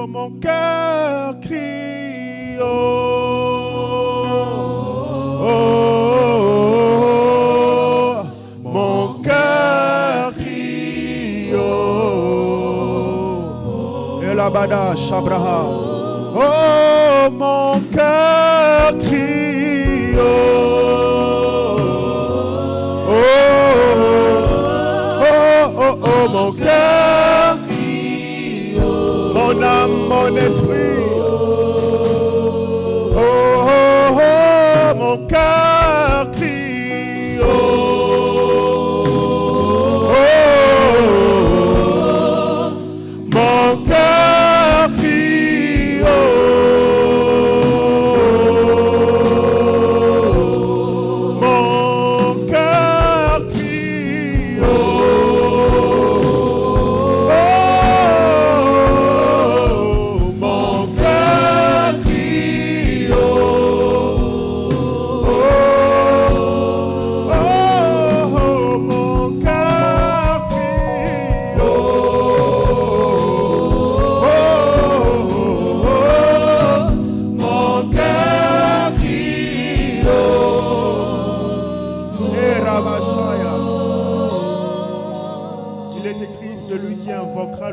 mon cœur crie, mon cœur crie, et la bada shabraha, mon cœur crie, mon cœur crie, mon âme, mon esprit, mon cœur crie, mon cœur crie, mon cœur crie,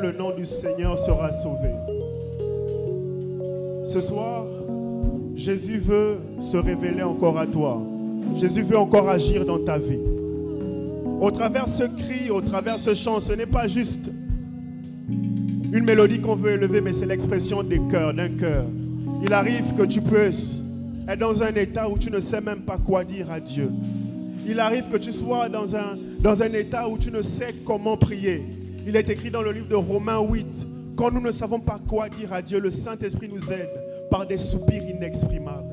le nom du Seigneur sera sauvé. Ce soir, Jésus veut se révéler encore à toi. Jésus veut encore agir dans ta vie. Au travers ce cri, au travers ce chant, ce n'est pas juste une mélodie qu'on veut élever, mais c'est l'expression des cœurs, d'un cœur. Il arrive que tu puisses être dans un état où tu ne sais même pas quoi dire à Dieu. Il arrive que tu sois dans un état où tu ne sais comment prier. Il est écrit dans le livre de Romains 8, quand nous ne savons pas quoi dire à Dieu, le Saint-Esprit nous aide par des soupirs inexprimables.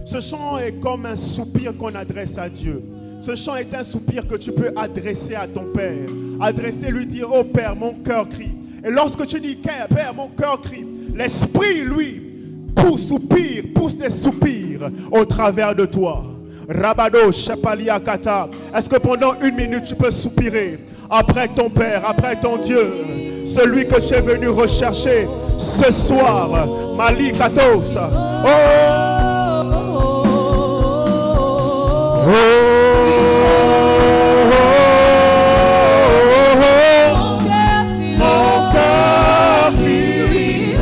Ce chant est comme un soupir qu'on adresse à Dieu. Ce chant est un soupir que tu peux adresser à ton Père. Adresser, lui dire, oh Père, mon cœur crie. Et lorsque tu dis, Père, mon cœur crie, l'Esprit, lui, pousse des soupirs au travers de toi. Rabado, Shapalia Kata. Est-ce que pendant 1 minute tu peux soupirer après ton Père, après ton Dieu, celui que tu es venu rechercher ce soir, Malikatos. Mon cœur crie.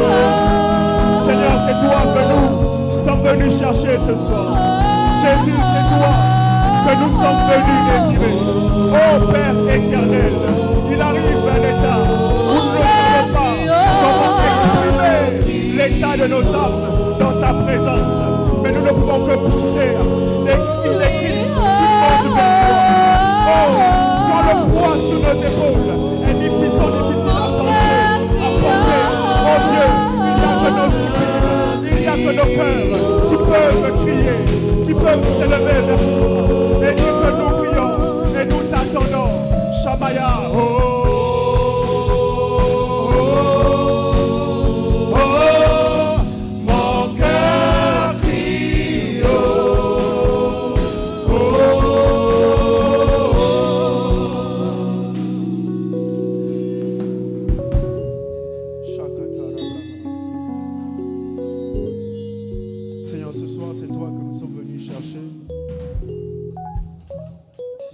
Seigneur, c'est toi que nous sommes venus chercher ce soir. Jésus, c'est toi que nous sommes venus désirer. Oh Père éternel, il arrive un état où nous ne savons pas comment exprimer l'état de nos âmes dans ta présence. Mais nous ne pouvons que pousser des cris qui montent vers toi. Oh, quand le poids sur nos épaules est difficile à penser, à porter. Oh Dieu, il n'y a que nos soupirs, il n'y a que nos cœurs qui peuvent crier, qui peuvent s'élever vers toi. Et dire que nous crions et nous t'attendons. Shamaya. Mon cœur crie. Seigneur, ce soir, c'est toi que nous sommes venus chercher.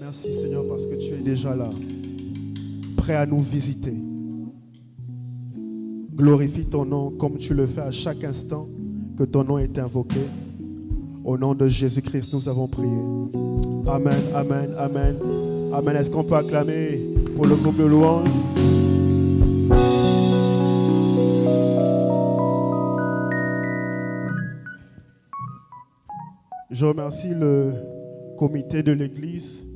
Merci Seigneur parce que tu es déjà là, prêt à nous visiter. Glorifie ton nom comme tu le fais à chaque instant que ton nom est invoqué. Au nom de Jésus-Christ, nous avons prié. Amen, amen, amen. Amen. Est-ce qu'on peut acclamer pour le groupe de louange? Je remercie le comité de l'église,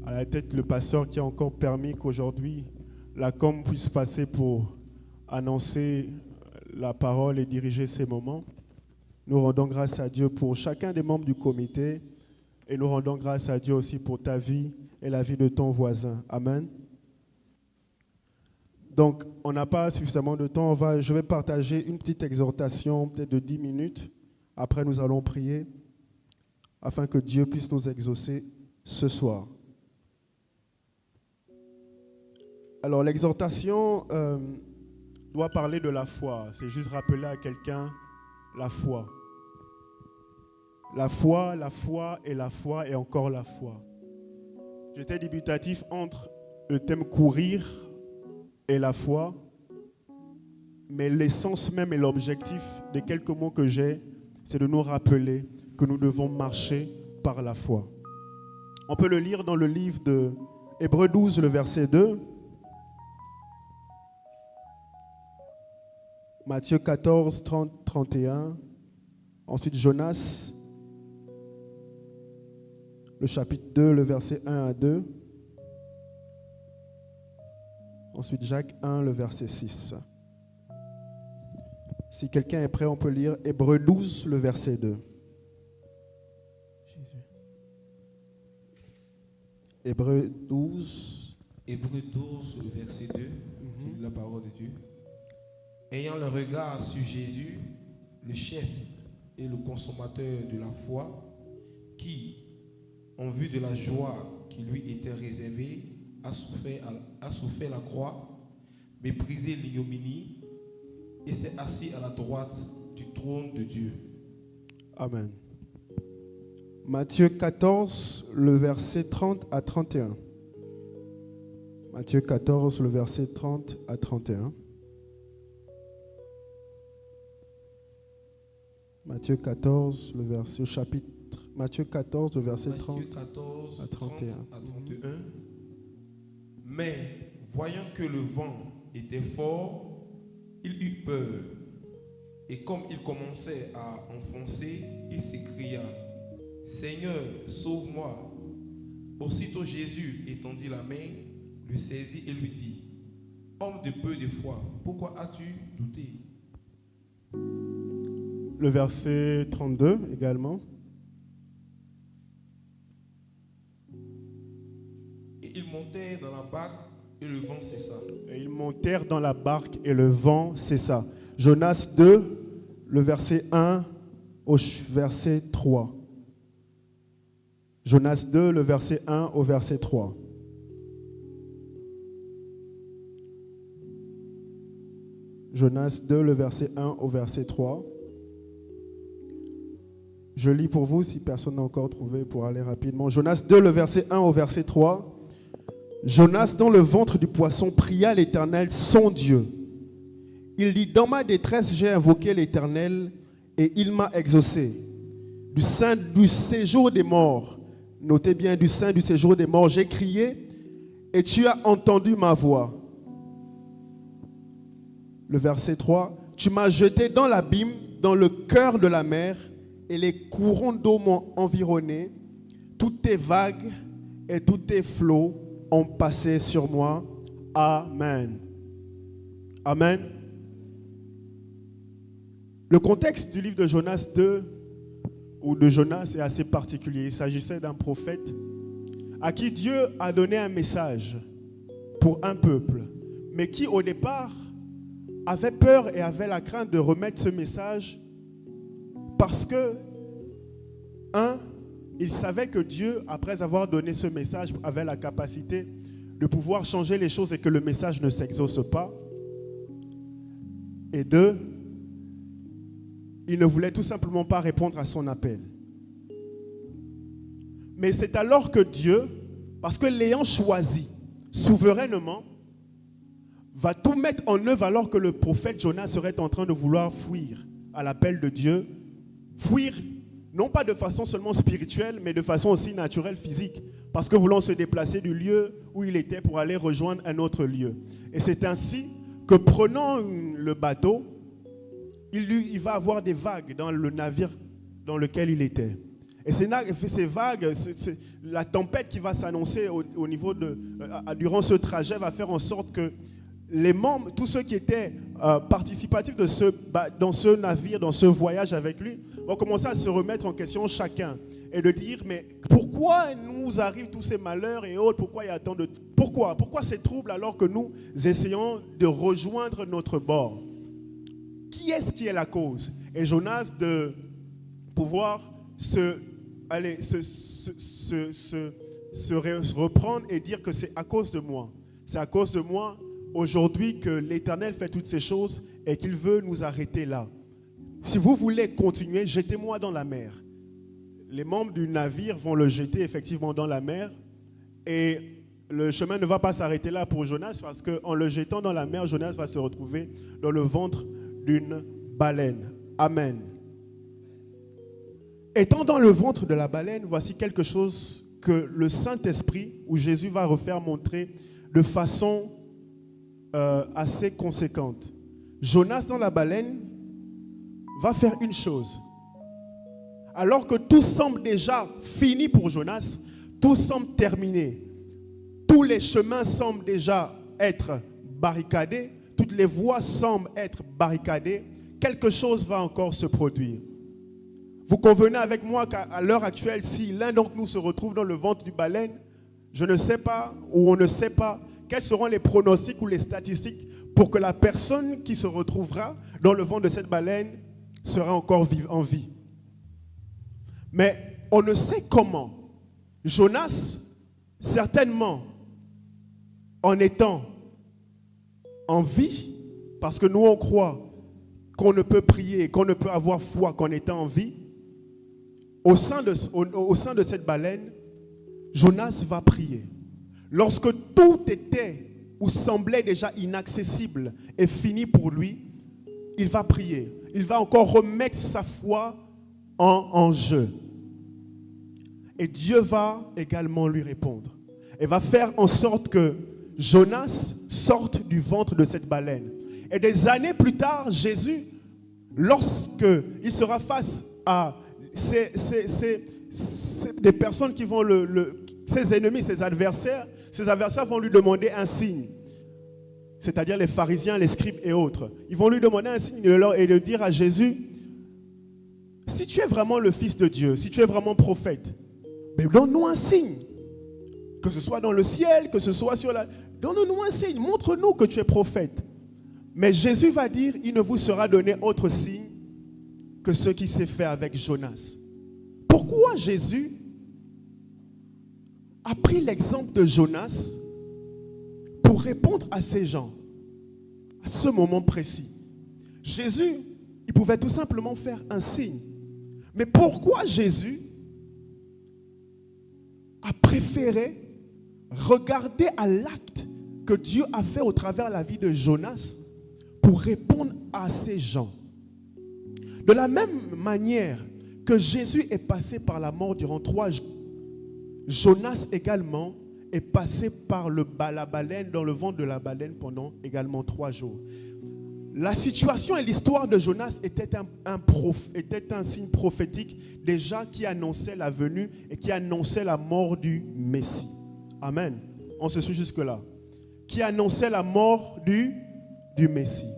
à la tête le pasteur qui a encore permis qu'aujourd'hui la com puisse passer pour annoncer la parole et diriger ces moments. Nous rendons grâce à Dieu pour chacun des membres du comité et nous rendons grâce à Dieu aussi pour ta vie et la vie de ton voisin. Amen. Donc, on n'a pas suffisamment de temps. Je vais partager une petite exhortation, peut-être de 10 minutes. Après, nous allons prier afin que Dieu puisse nous exaucer ce soir. Alors, l'exhortation, doit parler de la foi. C'est juste rappeler à quelqu'un la foi. La foi, la foi et la foi et encore la foi. J'étais dubitatif entre le thème courir et la foi, mais l'essence même et l'objectif des quelques mots que j'ai, c'est de nous rappeler que nous devons marcher par la foi. On peut le lire dans le livre de Hébreux 12, le verset 2. Matthieu 14, 30, 31. Ensuite Jonas, le chapitre 2, le verset 1 à 2. Ensuite Jacques 1, le verset 6. Si quelqu'un est prêt, on peut lire Hébreux 12, le verset 2. Hébreux 12. Hébreux 12, le verset 2, qui dit la parole de Dieu. Ayant le regard sur Jésus, le chef et le consommateur de la foi, qui, en vue de la joie qui lui était réservée, a souffert la croix, méprisé l'ignominie, et s'est assis à la droite du trône de Dieu. Amen. Matthieu 14, le verset 30 à 31. Matthieu 14, le verset 30 à 31. Matthieu 14, le verset, chapitre, Matthieu 14, le verset 30 à 31. Mais, voyant que le vent était fort, il eut peur. Et comme il commençait à enfoncer, il s'écria, « Seigneur, sauve-moi !» Aussitôt Jésus étendit la main, le saisit et lui dit, « Homme de peu de foi, pourquoi as-tu douté ?» Le verset 32 également. Et ils montèrent dans la barque et le vent cessa. Et ils montèrent dans la barque et le vent cessa. Jonas 2, le verset 1 au verset 3. Jonas 2, le verset 1 au verset 3. Jonas 2, le verset 1 au verset 3. Je lis pour vous si personne n'a encore trouvé pour aller rapidement. Jonas 2, le verset 1 au verset 3. Jonas, dans le ventre du poisson, pria l'Éternel, son Dieu. Il dit, dans ma détresse, j'ai invoqué l'Éternel et il m'a exaucé. Du sein du séjour des morts, notez bien, du sein du séjour des morts, j'ai crié et tu as entendu ma voix. Le verset 3, tu m'as jeté dans l'abîme, dans le cœur de la mer, et les courants d'eau m'ont environné. Toutes tes vagues et tous tes flots ont passé sur moi. Amen. Amen. Le contexte du livre de Jonas 2 ou de Jonas est assez particulier. Il s'agissait d'un prophète à qui Dieu a donné un message pour un peuple, mais qui au départ avait peur et avait la crainte de remettre ce message parce que, il savait que Dieu, après avoir donné ce message, avait la capacité de pouvoir changer les choses et que le message ne s'exauce pas. Et 2, il ne voulait tout simplement pas répondre à son appel. Mais c'est alors que Dieu, parce que l'ayant choisi souverainement, va tout mettre en œuvre alors que le prophète Jonas serait en train de vouloir fuir à l'appel de Dieu. Fuir, non pas de façon seulement spirituelle, mais de façon aussi naturelle, physique. Parce que voulant se déplacer du lieu où il était pour aller rejoindre un autre lieu. Et c'est ainsi que prenant le bateau, il va avoir des vagues dans le navire dans lequel il était. Et ces vagues, la tempête qui va s'annoncer au niveau durant ce trajet va faire en sorte que les membres, tous ceux qui étaient participatifs dans ce navire, dans ce voyage avec lui, vont commencer à se remettre en question chacun et de dire, mais pourquoi nous arrivent tous ces malheurs et autres, pourquoi il y a tant de... Pourquoi ces troubles alors que nous essayons de rejoindre notre bord? Qui est-ce qui est la cause? Et Jonas de pouvoir se reprendre et dire que c'est à cause de moi. C'est à cause de moi aujourd'hui que l'Éternel fait toutes ces choses et qu'il veut nous arrêter là. Si vous voulez continuer, jetez-moi dans la mer. Les membres du navire vont le jeter effectivement dans la mer et le chemin ne va pas s'arrêter là pour Jonas parce qu'en le jetant dans la mer, Jonas va se retrouver dans le ventre d'une baleine. Amen. Étant dans le ventre de la baleine, voici quelque chose que le Saint-Esprit, ou Jésus va refaire montrer de façon assez conséquente. Jonas dans la baleine va faire une chose. Alors que tout semble déjà fini pour Jonas, tout semble terminé. Tous les chemins semblent déjà être barricadés, toutes les voies semblent être barricadées. Quelque chose va encore se produire. Vous convenez avec moi qu'à l'heure actuelle, si l'un d'entre nous se retrouve dans le ventre du baleine, je ne sais pas, ou on ne sait pas, quels seront les pronostics ou les statistiques pour que la personne qui se retrouvera dans le ventre de cette baleine sera encore en vie. Mais on ne sait comment. Jonas, certainement, en étant en vie, parce que nous on croit qu'on ne peut prier, qu'on ne peut avoir foi qu'en étant en vie, au sein de cette baleine, Jonas va prier. Lorsque tout était ou semblait déjà inaccessible et fini pour lui, il va prier. Il va encore remettre sa foi en jeu. Et Dieu va également lui répondre. Et va faire en sorte que Jonas sorte du ventre de cette baleine. Et des années plus tard, Jésus, lorsqu'il sera face à des personnes qui vont ses ennemis, ses adversaires vont lui demander un signe. C'est-à-dire les pharisiens, les scribes et autres. Ils vont lui demander un signe et de dire à Jésus, si tu es vraiment le Fils de Dieu, si tu es vraiment prophète, mais donne-nous un signe. Que ce soit dans le ciel, que ce soit sur la... Donne-nous un signe, montre-nous que tu es prophète. Mais Jésus va dire, il ne vous sera donné autre signe que ce qui s'est fait avec Jonas. Pourquoi Jésus a pris l'exemple de Jonas pour répondre à ces gens, à ce moment précis? Jésus, il pouvait tout simplement faire un signe. Mais pourquoi Jésus a préféré regarder à l'acte que Dieu a fait au travers de la vie de Jonas pour répondre à ces gens? De la même manière que Jésus est passé par la mort durant 3 jours, Jonas également est passé par la baleine, dans le ventre de la baleine pendant également 3 jours. La situation et l'histoire de Jonas était un signe prophétique déjà qui annonçait la venue et qui annonçait la mort du Messie. Amen. On se suit jusque-là. Qui annonçait la mort du Messie.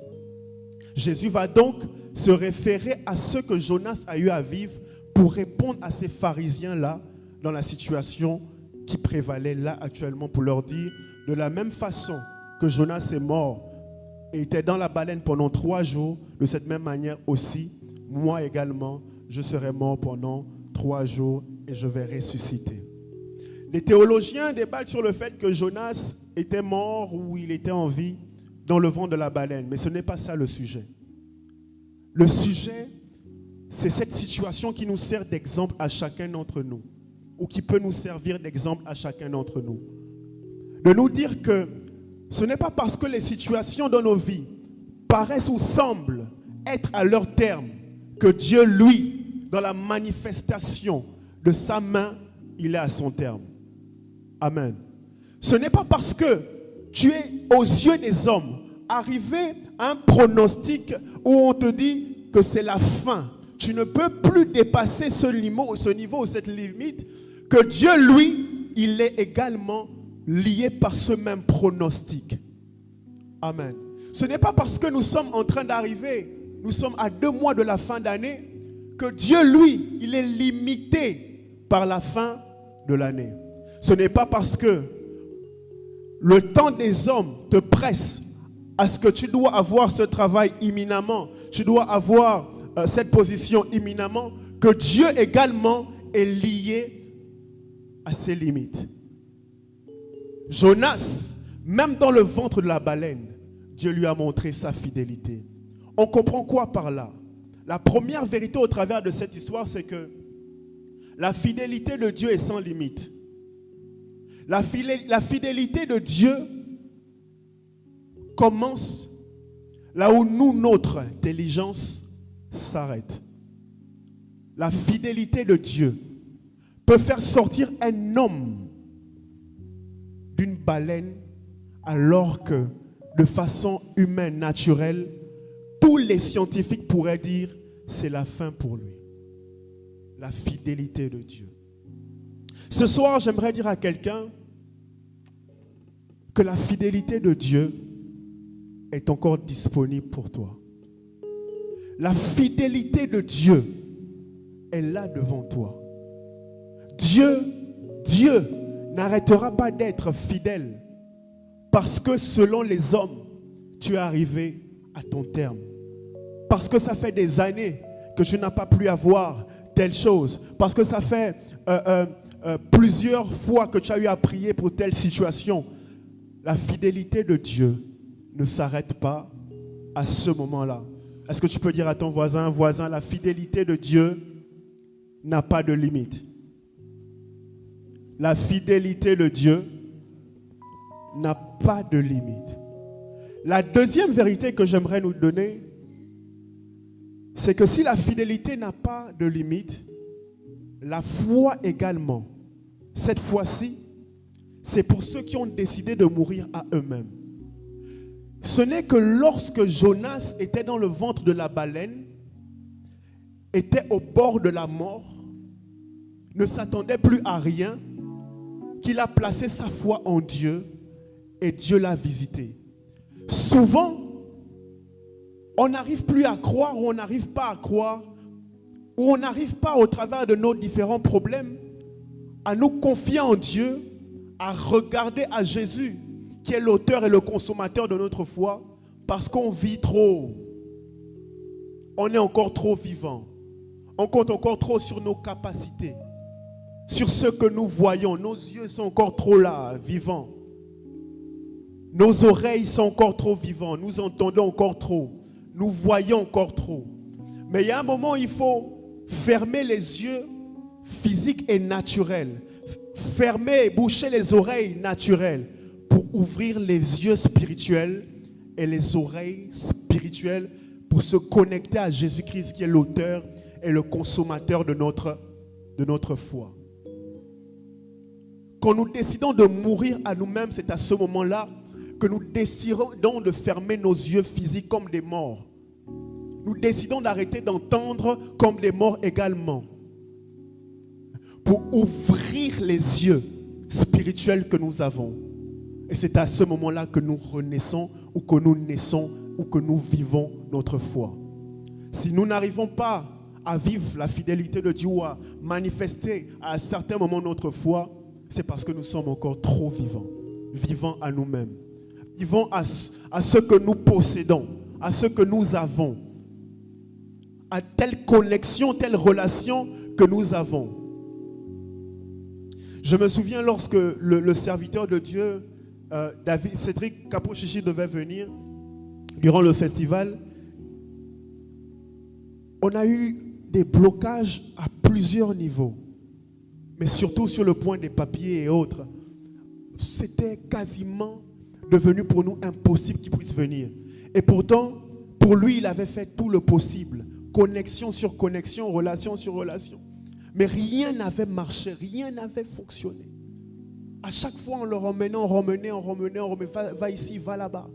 Jésus va donc se référer à ce que Jonas a eu à vivre pour répondre à ces pharisiens-là dans la situation qui prévalait là actuellement, pour leur dire, de la même façon que Jonas est mort et était dans la baleine pendant 3 jours, de cette même manière aussi, moi également, je serai mort pendant 3 jours et je vais ressusciter. Les théologiens débattent sur le fait que Jonas était mort ou il était en vie dans le ventre de la baleine, mais ce n'est pas ça le sujet. Le sujet, c'est cette situation qui nous sert d'exemple à chacun d'entre nous, ou qui peut nous servir d'exemple à chacun d'entre nous. De nous dire que ce n'est pas parce que les situations dans nos vies paraissent ou semblent être à leur terme que Dieu, lui, dans la manifestation de sa main, il est à son terme. Amen. Ce n'est pas parce que tu es aux yeux des hommes arrivé à un pronostic où on te dit que c'est la fin. Tu ne peux plus dépasser ce niveau ou cette limite, que Dieu, lui, il est également lié par ce même pronostic. Amen. Ce n'est pas parce que nous sommes en train d'arriver, nous sommes à 2 mois de la fin d'année, que Dieu, lui, il est limité par la fin de l'année. Ce n'est pas parce que le temps des hommes te presse à ce que tu dois avoir ce travail imminemment, tu dois avoir cette position imminemment, que Dieu également est lié à ses limites. Jonas, Même dans le ventre de la baleine, Dieu lui a montré sa fidélité. On comprend quoi par là? La première vérité au travers de cette histoire, c'est que la fidélité de Dieu est sans limite. La fidélité de Dieu commence là où notre intelligence s'arrête. La fidélité de Dieu peut faire sortir un homme d'une baleine alors que, de façon humaine, naturelle, tous les scientifiques pourraient dire c'est la fin pour lui. La fidélité de Dieu. Ce soir, j'aimerais dire à quelqu'un que la fidélité de Dieu est encore disponible pour toi. La fidélité de Dieu est là devant toi. Dieu n'arrêtera pas d'être fidèle parce que selon les hommes, tu es arrivé à ton terme. Parce que ça fait des années que tu n'as pas pu avoir telle chose. Parce que ça fait plusieurs fois que tu as eu à prier pour telle situation. La fidélité de Dieu ne s'arrête pas à ce moment-là. Est-ce que tu peux dire à ton voisin, la fidélité de Dieu n'a pas de limite. La fidélité de Dieu n'a pas de limite. La deuxième vérité que j'aimerais nous donner, c'est que si la fidélité n'a pas de limite, la foi également, cette fois-ci, c'est pour ceux qui ont décidé de mourir à eux-mêmes. Ce n'est que lorsque Jonas était dans le ventre de la baleine, était au bord de la mort, ne s'attendait plus à rien, qu'il a placé sa foi en Dieu et Dieu l'a visité. Souvent, on n'arrive plus à croire ou on n'arrive pas à croire ou on n'arrive pas au travers de nos différents problèmes à nous confier en Dieu, à regarder à Jésus qui est l'auteur et le consommateur de notre foi parce qu'on vit trop. On est encore trop vivant. On compte encore trop sur nos capacités, sur ce que nous voyons. Nos yeux sont encore trop là, vivants. Nos oreilles sont encore trop vivantes. Nous entendons encore trop. Nous voyons encore trop. Mais il y a un moment où il faut fermer les yeux physiques et naturels. Fermer et boucher les oreilles naturelles pour ouvrir les yeux spirituels et les oreilles spirituelles pour se connecter à Jésus-Christ qui est l'auteur et le consommateur de notre foi. Quand nous décidons de mourir à nous-mêmes, c'est à ce moment-là que nous décidons de fermer nos yeux physiques comme des morts. Nous décidons d'arrêter d'entendre comme des morts également. Pour ouvrir les yeux spirituels que nous avons. Et c'est à ce moment-là que nous renaissons ou que nous naissons ou que nous vivons notre foi. Si nous n'arrivons pas à vivre la fidélité de Dieu ou à manifester à un certain moment notre foi, c'est parce que nous sommes encore trop vivants. Vivants à nous-mêmes. Vivants à ce que nous possédons, à ce que nous avons. À telle connexion, telle relation que nous avons. Je me souviens lorsque le serviteur de Dieu, Cédric Capochichi devait venir durant le festival. On a eu des blocages à plusieurs niveaux, mais surtout sur le point des papiers et autres. C'était quasiment devenu pour nous impossible qu'il puisse venir. Et pourtant, pour lui, il avait fait tout le possible. Connexion sur connexion, relation sur relation. Mais rien n'avait marché, rien n'avait fonctionné. À chaque fois, on le remenait, on remenait, va ici, va là-bas.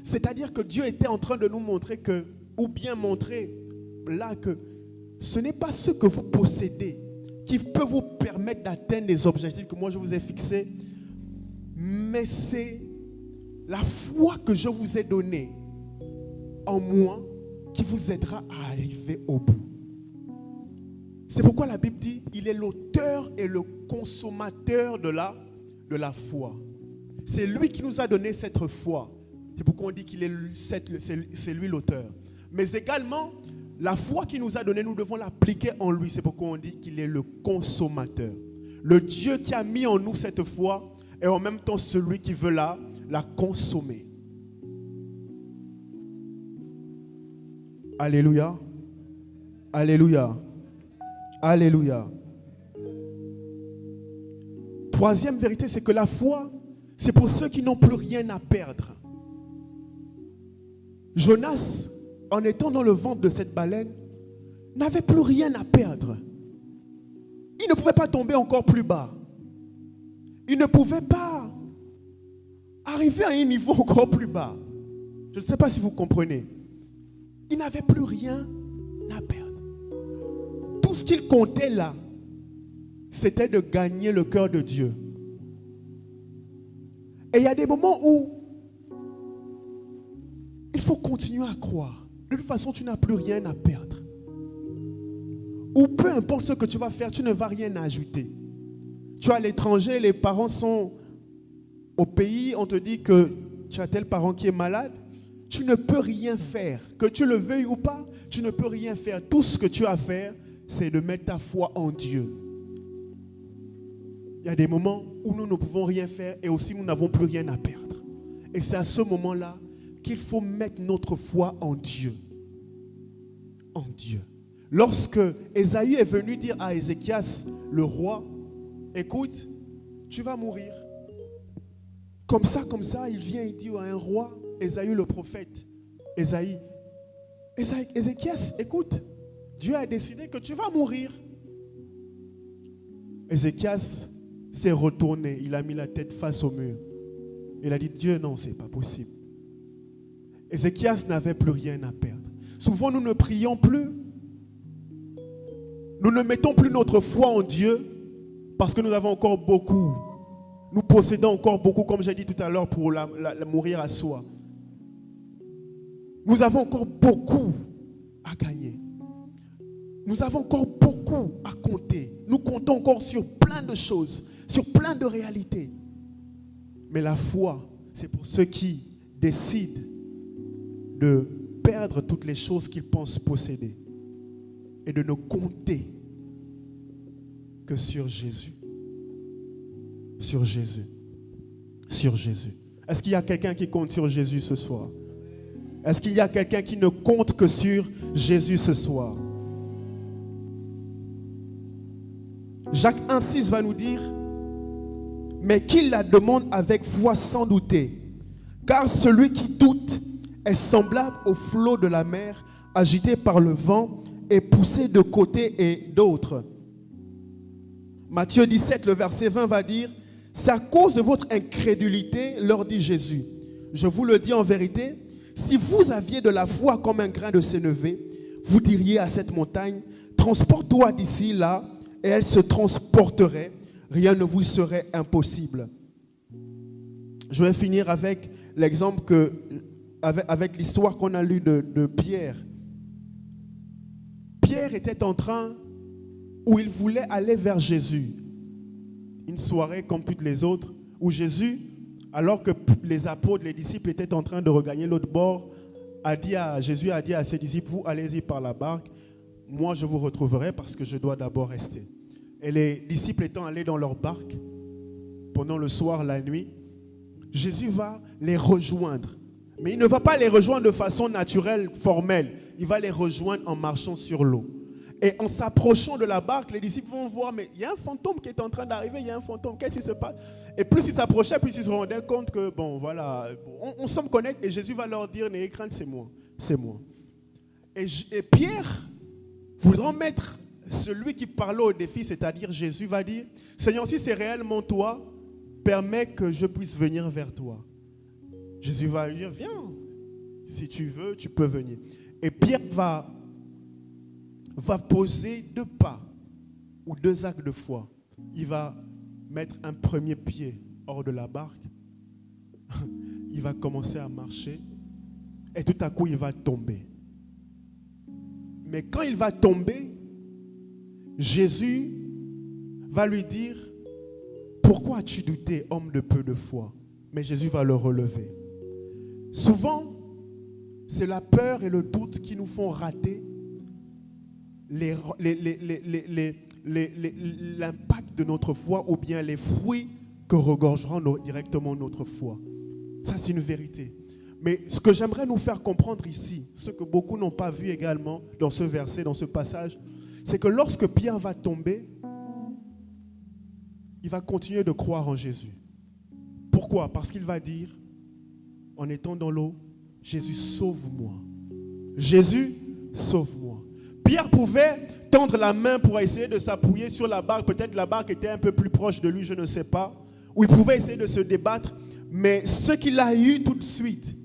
C'est-à-dire que Dieu était en train de nous montrer que, ou bien montrer là que ce n'est pas ce que vous possédez qui peut vous permettre d'atteindre les objectifs que moi je vous ai fixés, mais c'est la foi que je vous ai donnée en moi qui vous aidera à arriver au bout. C'est pourquoi la Bible dit il est l'auteur et le consommateur de la foi. C'est lui qui nous a donné cette foi. C'est pourquoi on dit qu'il est c'est lui l'auteur. Mais également, la foi qu'il nous a donnée, nous devons l'appliquer en lui. C'est pourquoi on dit qu'il est le consommateur. Le Dieu qui a mis en nous cette foi est en même temps celui qui veut la la consommer. Alléluia. Alléluia. Alléluia. Troisième vérité, c'est que la foi, c'est pour ceux qui n'ont plus rien à perdre. Jonas, en étant dans le ventre de cette baleine, n'avait plus rien à perdre. Il ne pouvait pas tomber encore plus bas. Il ne pouvait pas arriver à un niveau encore plus bas. Je ne sais pas si vous comprenez. Il n'avait plus rien à perdre. Tout ce qu'il comptait là, c'était de gagner le cœur de Dieu. Et il y a des moments où il faut continuer à croire. De toute façon, tu n'as plus rien à perdre. Ou peu importe ce que tu vas faire, tu ne vas rien ajouter. Tu es à l'étranger, les parents sont au pays, on te dit que tu as tel parent qui est malade. Tu ne peux rien faire. Que tu le veuilles ou pas, tu ne peux rien faire. Tout ce que tu as à faire, c'est de mettre ta foi en Dieu. Il y a des moments où nous ne pouvons rien faire et aussi nous n'avons plus rien à perdre. Et c'est à ce moment-là qu'il faut mettre notre foi en Dieu. En Dieu. Lorsque Ésaïe est venu dire à Ézéchias, le roi, écoute, tu vas mourir. Comme ça, il vient et dit à un roi, Ésaïe le prophète, Ézéchias, écoute, Dieu a décidé que tu vas mourir. Ézéchias s'est retourné, il a mis la tête face au mur. Il a dit, Dieu, non, c'est pas possible. Ézéchias n'avait plus rien à perdre. Souvent, nous ne prions plus. Nous ne mettons plus notre foi en Dieu parce que nous avons encore beaucoup. Nous possédons encore beaucoup, comme j'ai dit tout à l'heure, pour la mourir à soi. Nous avons encore beaucoup à gagner. Nous avons encore beaucoup à compter. Nous comptons encore sur plein de choses, sur plein de réalités. Mais la foi, c'est pour ceux qui décident de perdre toutes les choses qu'ils pensent posséder et de ne compter que sur Jésus. Sur Jésus. Sur Jésus. Est-ce qu'il y a quelqu'un qui compte sur Jésus ce soir? Est-ce qu'il y a quelqu'un qui ne compte que sur Jésus ce soir? Jacques 1,6 va nous dire: mais qu'il la demande avec foi sans douter, car celui qui doute est semblable au flot de la mer, agité par le vent et poussé de côté et d'autre. Matthieu 17, le verset 20 va dire: c'est à cause de votre incrédulité, leur dit Jésus. Je vous le dis en vérité, si vous aviez de la foi comme un grain de sénévé, vous diriez à cette montagne, transporte-toi d'ici là, et elle se transporterait. Rien ne vous serait impossible. Je vais finir avec l'exemple avec l'histoire qu'on a lue de Pierre. Pierre était en train, où il voulait aller vers Jésus. Une soirée comme toutes les autres, où Jésus, alors que les apôtres, les disciples étaient en train de regagner l'autre bord, Jésus a dit à ses disciples, vous allez-y par la barque, moi je vous retrouverai parce que je dois d'abord rester. Et les disciples étant allés dans leur barque, pendant le soir, la nuit, Jésus va les rejoindre. Mais il ne va pas les rejoindre de façon naturelle, formelle. Il va les rejoindre en marchant sur l'eau. Et en s'approchant de la barque, les disciples vont voir, mais il y a un fantôme qui est en train d'arriver, il y a un fantôme, qu'est-ce qui se passe? Et plus ils s'approchaient, plus ils se rendaient compte que, bon, voilà, on s'en connecte et Jésus va leur dire, n'ayez crainte, c'est moi, c'est moi. Et Pierre, voulant mettre celui qui parlait au défi, c'est-à-dire Jésus, va dire, Seigneur, si c'est réellement toi, permets que je puisse venir vers toi. Jésus va lui dire, viens, si tu veux, tu peux venir. Et Pierre va poser 2 pas ou 2 actes de foi. Il va mettre un premier pied hors de la barque. Il va commencer à marcher et tout à coup il va tomber. Mais quand il va tomber, Jésus va lui dire, pourquoi as-tu douté, homme de peu de foi? Mais Jésus va le relever. Souvent, c'est la peur et le doute qui nous font rater l'impact de notre foi ou bien les fruits que regorgeront directement notre foi. Ça, c'est une vérité. Mais ce que j'aimerais nous faire comprendre ici, ce que beaucoup n'ont pas vu également dans ce verset, dans ce passage, c'est que lorsque Pierre va tomber, il va continuer de croire en Jésus. Pourquoi? Parce qu'il va dire, en étant dans l'eau, Jésus, sauve-moi. Jésus, sauve-moi. Pierre pouvait tendre la main pour essayer de s'appuyer sur la barque. Peut-être la barque était un peu plus proche de lui, je ne sais pas. Ou il pouvait essayer de se débattre. Mais ce qu'il a eu tout de suite,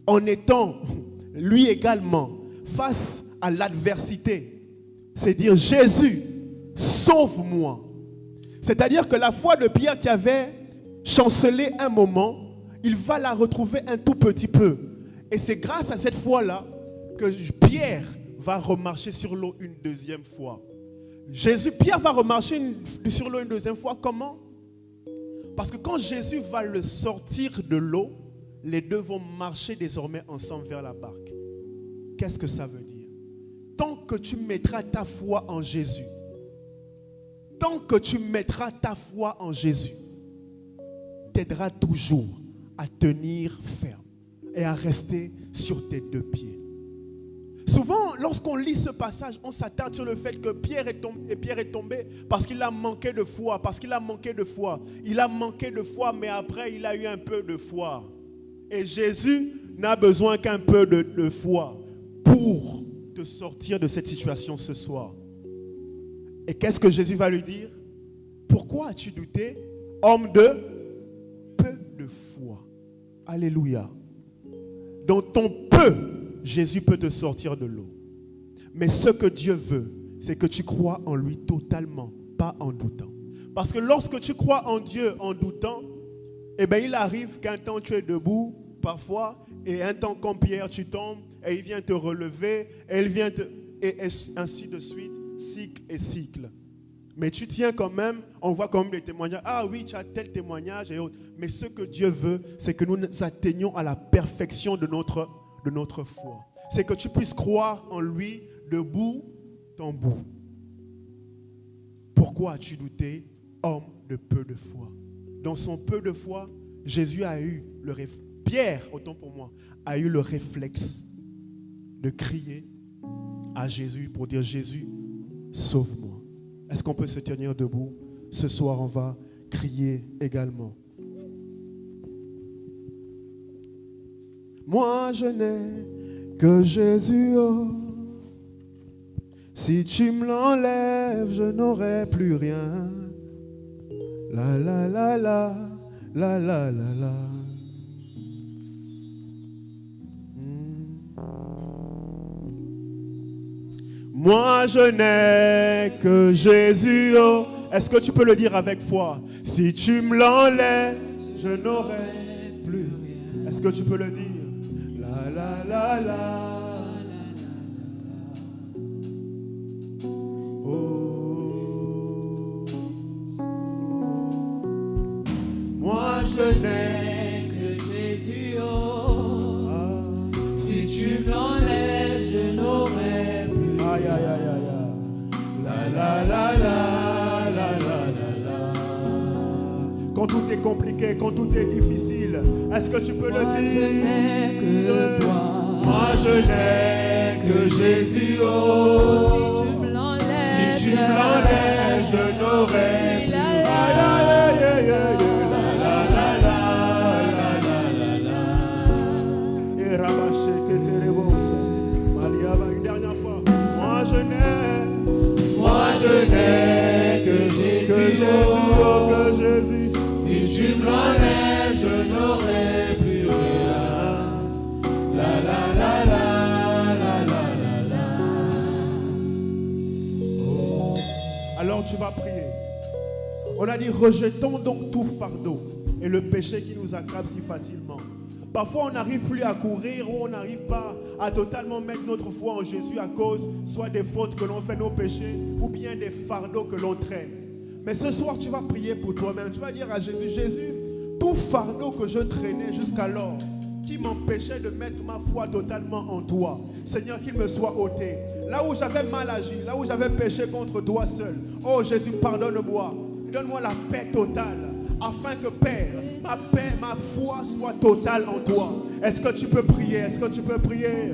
en étant lui également face à l'adversité, c'est dire, Jésus, sauve-moi. C'est-à-dire que la foi de Pierre qui avait chancelé un moment, il va la retrouver un tout petit peu. Et c'est grâce à cette foi-là que Pierre va remarcher sur l'eau une deuxième fois. Pierre va remarcher sur l'eau une deuxième fois. Comment? Parce que quand Jésus va le sortir de l'eau, les deux vont marcher désormais ensemble vers la barque. Qu'est-ce que ça veut dire? Tant que tu mettras ta foi en Jésus, tant que tu mettras ta foi en Jésus, t'aidera toujours à tenir ferme et à rester sur tes deux pieds. Souvent, lorsqu'on lit ce passage, on s'attarde sur le fait que Pierre est tombé parce qu'il a manqué de foi, Il a manqué de foi, mais après, il a eu un peu de foi. Et Jésus n'a besoin qu'un peu de foi pour te sortir de cette situation ce soir. Et qu'est-ce que Jésus va lui dire? Pourquoi as-tu douté, homme de peu de foi? Alléluia. Dans ton peu, Jésus peut te sortir de l'eau. Mais ce que Dieu veut, c'est que tu crois en lui totalement, pas en doutant. Parce que lorsque tu crois en Dieu en doutant, eh bien il arrive qu'un temps tu es debout, parfois, et un temps comme Pierre, tu tombes, et il vient te relever, et ainsi de suite, cycle et cycle. Mais tu tiens quand même, on voit quand même des témoignages. Ah oui, tu as tel témoignage et autres. Mais ce que Dieu veut, c'est que nous atteignions à la perfection de notre foi. C'est que tu puisses croire en lui de bout en bout. Pourquoi as-tu douté, homme de peu de foi? Dans son peu de foi, Pierre, autant pour moi, a eu le réflexe de crier à Jésus pour dire, Jésus, sauve-moi. Est-ce qu'on peut se tenir debout? Ce soir, on va crier également. Moi, je n'ai que Jésus, oh. Si tu me l'enlèves, je n'aurai plus rien. La la la la, la la la la. Moi, je n'ai que Jésus, oh. Est-ce que tu peux le dire avec foi? Si tu me l'enlèves, je n'aurai plus rien. Est-ce que tu peux le dire? La la la la. Oh. Moi, je n'ai que Jésus, oh. Ah. Si tu me l'enlèves, je n'aurai plus rien. Aïe, aïe, aïe, aïe. La la la la, la la la la. Quand tout est compliqué, quand tout est difficile, est-ce que tu peux le dire? Je n'ai que toi. Moi je n'ai que Jésus, oh. Si tu me l'enlèves, je n'aurai plus. Aïe, aïe, aïe, aïe, aïe. La la la la, la la la la. Et rabâché que te revose. Maliava, une dernière fois. Moi je n'ai que Jésus, oh, que Jésus. Si tu me l'enlèves, je n'aurai plus rien. La la la la, la la la la. Oh. Alors tu vas prier. On a dit rejetons donc tout fardeau et le péché qui nous accable si facilement. Parfois, on n'arrive plus à courir ou on n'arrive pas à totalement mettre notre foi en Jésus à cause soit des fautes que l'on fait, nos péchés, ou bien des fardeaux que l'on traîne. Mais ce soir, tu vas prier pour toi-même. Tu vas dire à Jésus, Jésus, tout fardeau que je traînais jusqu'alors, qui m'empêchait de mettre ma foi totalement en toi, Seigneur, qu'il me soit ôté. Là où j'avais mal agi, là où j'avais péché contre toi seul, oh Jésus, pardonne-moi. Donne-moi la paix totale. afin que, Père, ma foi soit totale en toi. Est-ce que tu peux prier? Est-ce que tu peux prier?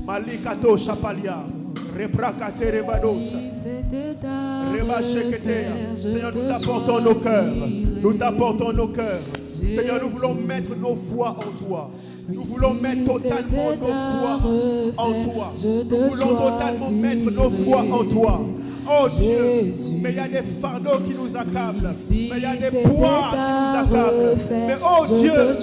Malikato Chapalia. Seigneur, nous t'apportons nos cœurs. Nous t'apportons nos cœurs. Seigneur, nous voulons mettre nos foi en toi. Nous voulons mettre totalement nos foi en toi. Nous voulons totalement mettre nos foi en toi. Oh Dieu, mais il y a des fardeaux qui nous accablent. Mais il y a des poids qui nous accablent. Mais oh Dieu,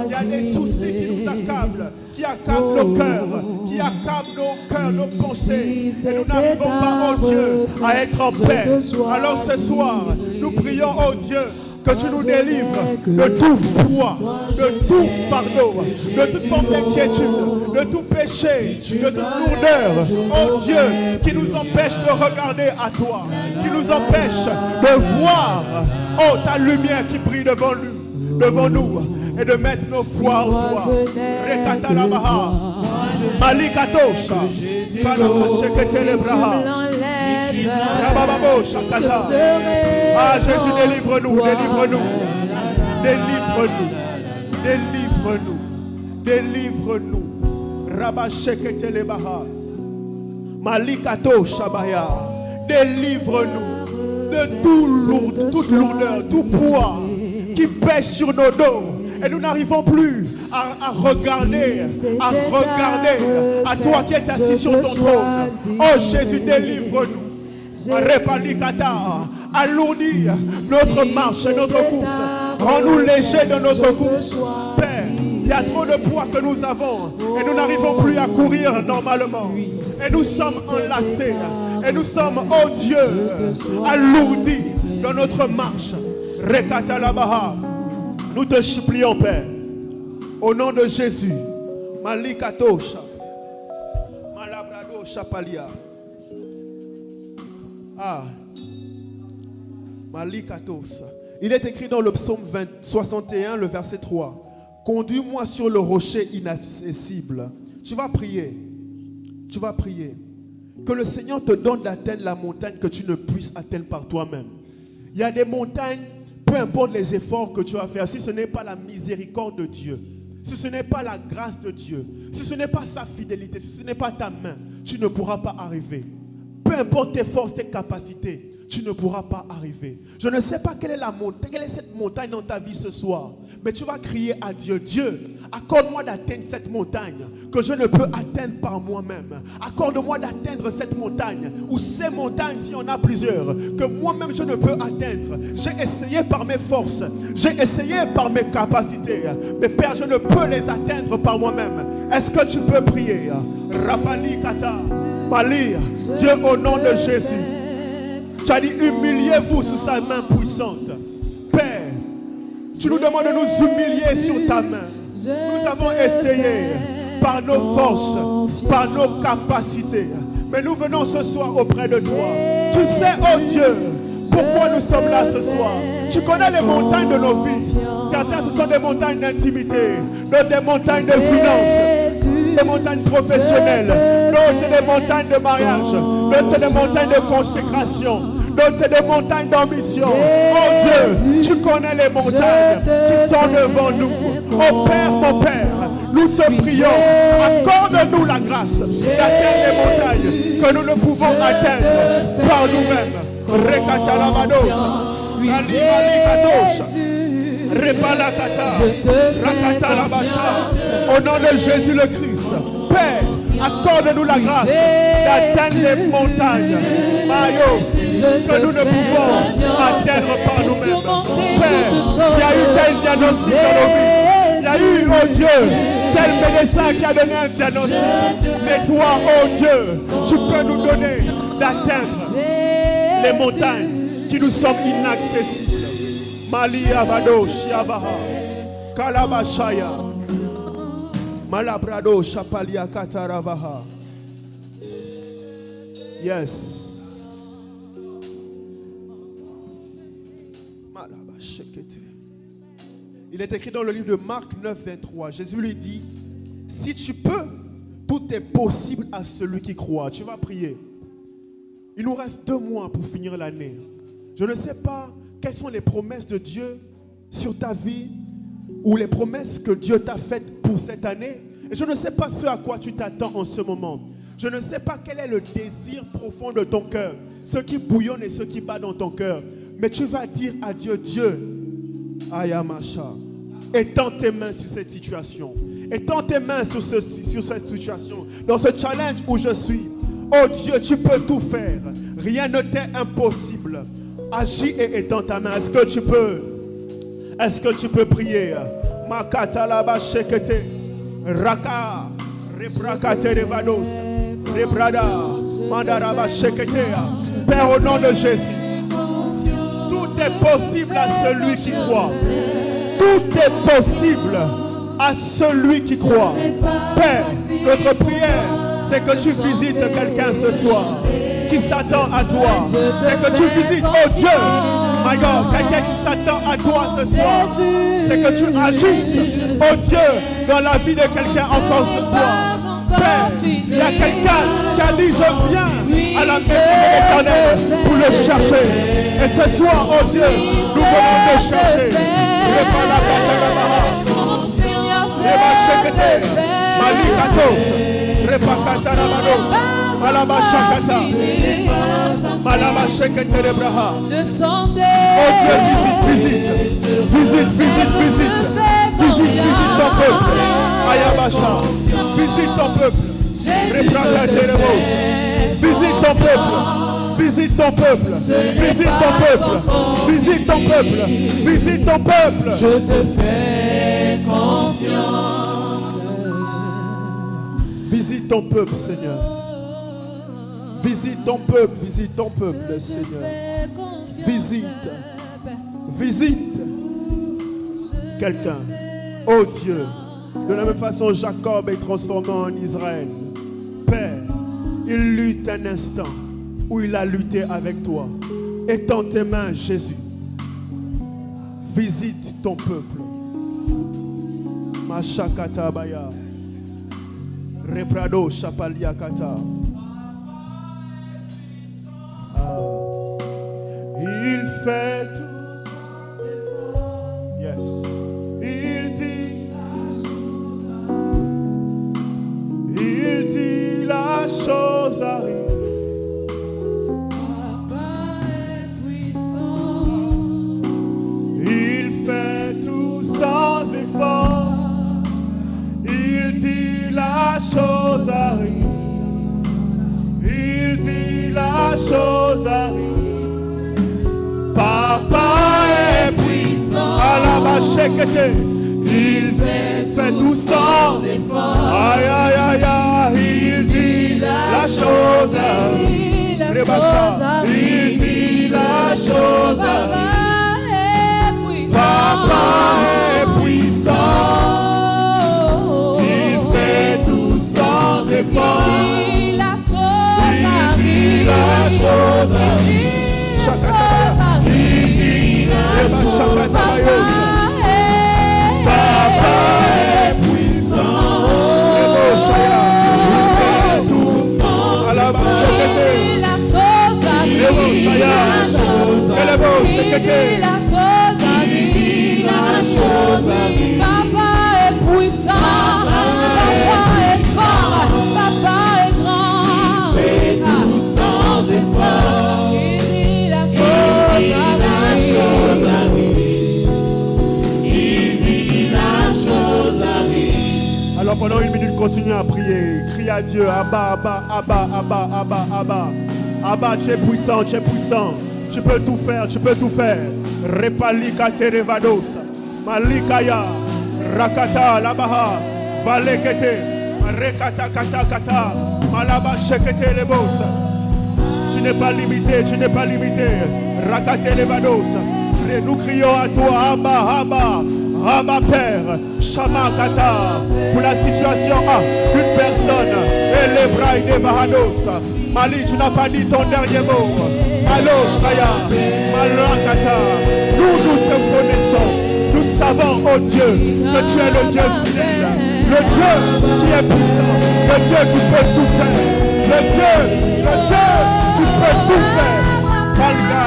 il y a des soucis qui nous accablent, qui accablent nos cœurs, qui accablent nos cœurs, nos pensées. Et nous n'arrivons pas, oh Dieu, à être en paix. Alors ce soir, nous prions, oh Dieu, que tu nous délivres de tout poids, de tout fardeau, de toute forme d'inquiétude, de tout péché, de toute lourdeur, oh Dieu, qui nous empêche de regarder à toi, qui nous empêche de voir, oh, ta lumière qui brille devant nous, et de mettre nos foi en toi. Rekata la baha, malikatosha, ah Jésus, délivre-nous, délivre-nous, délivre-nous, délivre-nous, délivre-nous. Rabasheketelebaha, Malikato Shabaya, délivre-nous de toute lourdeur, tout poids qui pèse sur nos dos. Et nous n'arrivons plus à regarder à toi qui es assis sur ton trône. Oh Jésus, délivre-nous. Alourdis notre marche et notre course. Rends-nous légers de notre course. Père, il y a trop de poids que nous avons et nous n'arrivons plus à courir normalement. Et nous sommes enlacés. Et nous sommes, oh Dieu, alourdis dans notre marche. Rekatalabaha. Nous te supplions, Père, au nom de Jésus. Malikatosha. Malabrado Chapalia. Ah, Malikatos. Il est écrit dans le psaume 61, le verset 3. Conduis-moi sur le rocher inaccessible. Tu vas prier. Tu vas prier. Que le Seigneur te donne d'atteindre la montagne que tu ne puisses atteindre par toi-même. Il y a des montagnes, peu importe les efforts que tu vas faire, si ce n'est pas la miséricorde de Dieu, si ce n'est pas la grâce de Dieu, si ce n'est pas sa fidélité, si ce n'est pas ta main, tu ne pourras pas arriver. Peu importe tes forces, tes capacités, tu ne pourras pas arriver. Je ne sais pas quelle est cette montagne dans ta vie ce soir, mais tu vas crier à Dieu. Dieu, accorde-moi d'atteindre cette montagne que je ne peux atteindre par moi-même. Accorde-moi d'atteindre cette montagne, ou ces montagnes, s'il y en a plusieurs, que moi-même je ne peux atteindre. J'ai essayé par mes forces, j'ai essayé par mes capacités, mais Père, je ne peux les atteindre par moi-même. Est-ce que tu peux prier? Rapali Kata, Malia, Dieu, au nom de Jésus. Tu as dit, humiliez-vous sous sa main puissante. Père, tu nous demandes de nous humilier sur ta main. Nous avons essayé par nos forces, par nos capacités. Mais nous venons ce soir auprès de toi. Tu sais, oh Dieu, pourquoi nous sommes là ce soir. Tu connais les montagnes de nos vies. Certains, ce sont des montagnes d'intimité, d'autres des montagnes de finances, des montagnes professionnelles, d'autres c'est des montagnes de mariage, d'autres c'est des montagnes de consécration, d'autres c'est des montagnes d'ambition. Oh Dieu, tu connais les montagnes qui sont devant nous. Oh Père, mon Père, nous te prions, accorde-nous la grâce d'atteindre les montagnes que nous ne pouvons atteindre par nous-mêmes. Au nom de Jésus le Christ, Père, accorde-nous la grâce d'atteindre les montagnes que nous ne pouvons atteindre par nous-mêmes. Père, il y a eu tel diagnostic dans nos vies. Il y a eu, oh Dieu, tel médecin qui a donné un diagnostic. Mais toi, oh Dieu, tu peux nous donner d'atteindre les montagnes qui nous sont inaccessibles. Malia Vado Shiabaha Kalabashaya Malabrado Shapalia Kataravaha. Yes. Malabashekete. Il est écrit dans le livre de Marc 9, 23. Jésus lui dit, si tu peux, tout est possible à celui qui croit. Tu vas prier. Il nous reste 2 mois pour finir l'année. Je ne sais pas quelles sont les promesses de Dieu sur ta vie ou les promesses que Dieu t'a faites pour cette année. Et je ne sais pas ce à quoi tu t'attends en ce moment. Je ne sais pas quel est le désir profond de ton cœur, ce qui bouillonne et ce qui bat dans ton cœur. Mais tu vas dire à Dieu, Dieu, Ayamacha, étends tes mains sur cette situation. Étends tes mains sur cette situation. Dans ce challenge où je suis. Oh Dieu, tu peux tout faire. Rien ne t'est impossible. Agis et étends ta main. Est-ce que tu peux prier? Makata laba shekete. Raka. Reprakate revados. Rebrada. Mandaraba shekete. Père, au nom de Jésus. Tout est possible à celui qui croit. Tout est possible à celui qui croit. Père, notre prière, c'est que tu visites quelqu'un ce soir qui s'attend à toi. C'est que tu visites, oh Dieu, my God, quelqu'un qui s'attend à toi ce soir. C'est que tu agisses, oh Dieu, dans la vie de quelqu'un encore ce soir. Père, il y a quelqu'un qui a dit, je viens à la maison de l'Éternel pour le chercher. Et ce soir, oh Dieu, nous venons te chercher. Oh Dieu, visite ton peuple. Ayabasha, visite ton peuple. Visite ton peuple. Visite ton peuple. Visite ton peuple. Visite ton peuple. Visite ton peuple. Je te fais confiance. Visite ton peuple, Seigneur. Visite ton peuple, Seigneur. Visite quelqu'un. Oh Dieu, de la même façon, Jacob est transformé en Israël. Père, il lutte un instant où il a lutté avec toi. Étends tes mains, Jésus. Visite ton peuple. Mashakata Baya. Reprado Chapaliakata. Il fait tout. Yes. Il dit la chose arrive. Papa est puissant. Il fait tout sans effort. Il dit la chose arrive. Il dit la chose arrive. Papa est puissant. À la bachekete. Il fait tout sans effort. Aïe, aïe, aïe, aïe. Il dit la chose arrive. Il dit la chose arrive. Papa est puissant. Il fait tout sans effort. Il dit la chose arrive. Papa est puissant. Il fait tout sans Papa est puissant. Papa est fort. Papa est grand. Il fait tout sans effort. Il dit la chose arrive. Il dit la chose arrive. Alors pendant une minute, continue à prier. Crie à Dieu. Abba, Abba, Abba, Abba, Abba, Abba. Abba, tu es puissant, tu es puissant. Tu peux tout faire, tu peux tout faire. Repalika terevados. Malikaya. Rakata, Labaha. Valekete. Rekata, kata, kata. Malaba, shekete, lebos. Tu n'es pas limité, tu n'es pas limité. Rakate, levados. Nous crions à toi, Abba, Abba. Abba, Père. Shama, kata. Pour la situation, une personne. Et les bras de Vahados. Mali, tu n'as pas dit ton dernier mot. Allo, Kaya, Malakata. Nous te connaissons. Nous savons, oh Dieu, que tu es le Dieu fidèle. Le Dieu qui est puissant. Le Dieu qui peut tout faire. Le Dieu qui peut tout faire. Malga,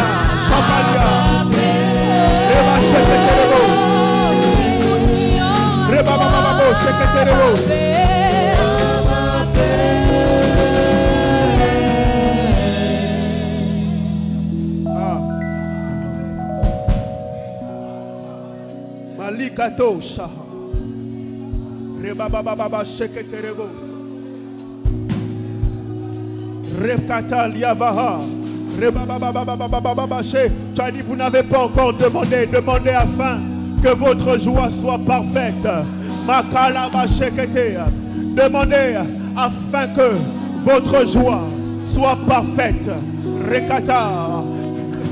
Champalia. Eva Chepetelebo. Malikato shaha. Rebababa sheketerebos. Rekata liavaha. Rebababa she. Tu as dit, vous n'avez pas encore demandé. Demandez afin que votre joie soit parfaite. Makalaba shekete. Demandez afin que votre joie soit parfaite. Rekata.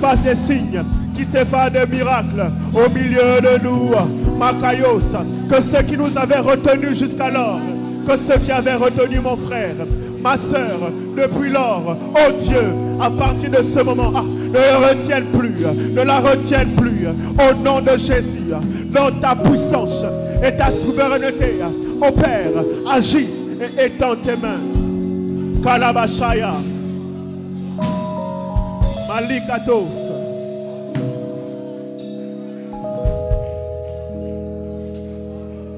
Fasse des signes qui s'effacent des miracles au milieu de nous. Makaios, que ceux qui nous avaient retenus jusqu'alors, que ceux qui avaient retenu mon frère, ma soeur, depuis lors, oh Dieu, à partir de ce moment, ne le retiennent plus, ne la retiennent plus, au nom de Jésus, dans ta puissance et ta souveraineté, oh Père, agis et étends tes mains. Kalabashaya, Malikatos.